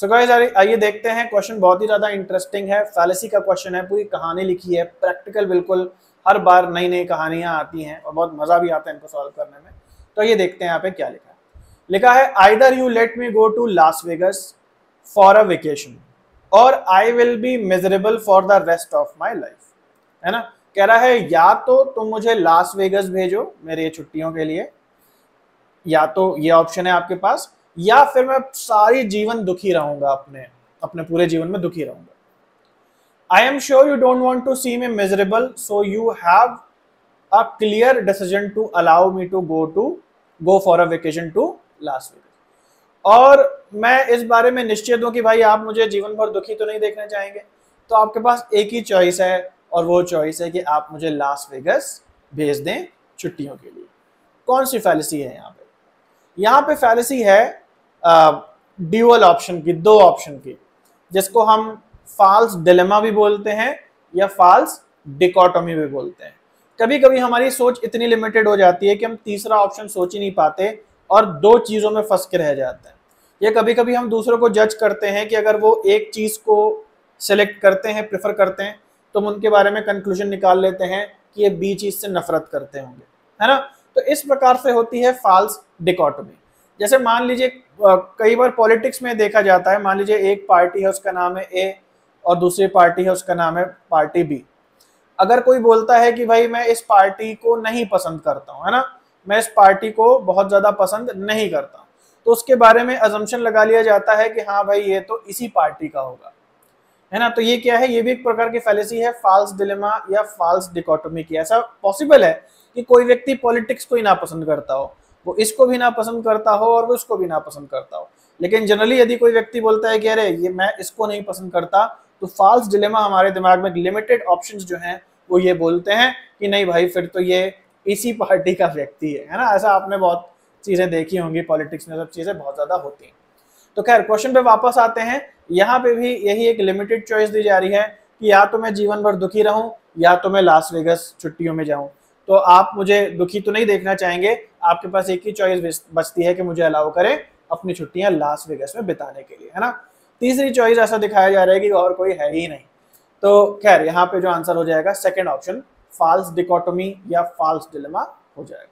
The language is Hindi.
सो गाइस आइए देखते हैं, क्वेश्चन बहुत ही ज्यादा इंटरेस्टिंग है, फैलेसी का क्वेश्चन है, पूरी कहानी लिखी है, प्रैक्टिकल बिल्कुल, हर बार नई नई कहानियां आती हैं और बहुत मजा भी आता है इनको सॉल्व करने में। तो ये देखते हैं यहाँ पे क्या लिखा है। लिखा है either you let me go to Las Vegas for a vacation और I will be miserable for the rest of my life, है ना। कह रहा है या तो तुम मुझे लास वेगस भेजो मेरे छुट्टियों के लिए, या तो ये ऑप्शन है आपके पास, या फिर मैं सारी जीवन दुखी रहूंगा, अपने अपने पूरे जीवन में दुखी रहूंगा। I am sure you don't want to see me miserable, so you have a clear decision to allow me to go for a vacation to Las Vegas. और मैं इस बारे में निश्चित हूं कि भाई आप मुझे जीवन भर दुखी तो नहीं देखना चाहेंगे, तो आपके पास एक ही चॉइस है, और वो चॉइस है कि आप मुझे लास वेगस भेज दें छुट्टियों के लिए। कौन सी फैलेसी है यहाँ पे? यहाँ पे फैलेसी है ड्यूअल ऑप्शन की, दो ऑप्शन की, जिसको हम फाल्स डिलेमा भी बोलते हैं या फाल्स डिकोटोमी भी बोलते हैं। कभी कभी हमारी सोच इतनी लिमिटेड हो जाती है कि हम तीसरा ऑप्शन सोच ही नहीं पाते और दो चीजों में फंस के रह जाते हैं। या कभी कभी हम दूसरों को जज करते हैं कि अगर वो एक चीज को सिलेक्ट करते हैं, प्रेफर करते हैं, तो हम उनके बारे में कंक्लूजन निकाल लेते हैं कि ये बी चीज से नफरत करते होंगे, है ना। तो इस प्रकार से होती है फाल्स डिकोटोमी। जैसे मान लीजिए कई बार पॉलिटिक्स में देखा जाता है, मान लीजिए एक पार्टी है उसका नाम है ए और दूसरी पार्टी है उसका नाम है पार्टी बी। अगर कोई बोलता है कि भाई मैं इस पार्टी को नहीं पसंद करता हूँ, है ना, मैं इस पार्टी को बहुत ज्यादा पसंद नहीं करता, तो उसके बारे में अजम्पशन लगा लिया जाता है कि हाँ भाई ये तो इसी पार्टी का होगा, है ना। तो ये क्या है? ये भी एक प्रकार की फैलेसी है, फाल्स डिलेमा या फाल्स डिकोटोमी की। ऐसा पॉसिबल है कि कोई व्यक्ति पॉलिटिक्स को ही ना पसंद करता हो, वो इसको भी ना पसंद करता हो और वो इसको भी ना पसंद करता हो, लेकिन जनरली यदि कोई व्यक्ति बोलता है कि अरे ये मैं इसको नहीं पसंद करता, तो फाल्स डिलेमा हमारे दिमाग में लिमिटेड ऑप्शंस जो हैं वो ये बोलते हैं कि नहीं भाई फिर तो ये इसी पार्टी का व्यक्ति है ना। ऐसा आपने बहुत चीजें देखी होंगी, पॉलिटिक्स में सब चीजें बहुत ज्यादा होती हैं। तो खैर क्वेश्चन पे वापस आते हैं। यहाँ पे भी यही एक लिमिटेड चॉइस दी जा रही है कि या तो मैं जीवन भर दुखी रहूं या तो मैं लास वेगस छुट्टियों में जाऊं। तो आप मुझे दुखी तो नहीं देखना चाहेंगे, आपके पास एक ही चॉइस बचती है कि मुझे अलाउ करें अपनी छुट्टियां लास वेगस में बिताने के लिए, है ना। तीसरी चॉइस ऐसा दिखाया जा रहा है कि और कोई है ही नहीं। तो खैर यहाँ पे जो आंसर हो जाएगा सेकंड ऑप्शन, फाल्स डिकोटोमी या फाल्स डिलेमा हो जाएगा।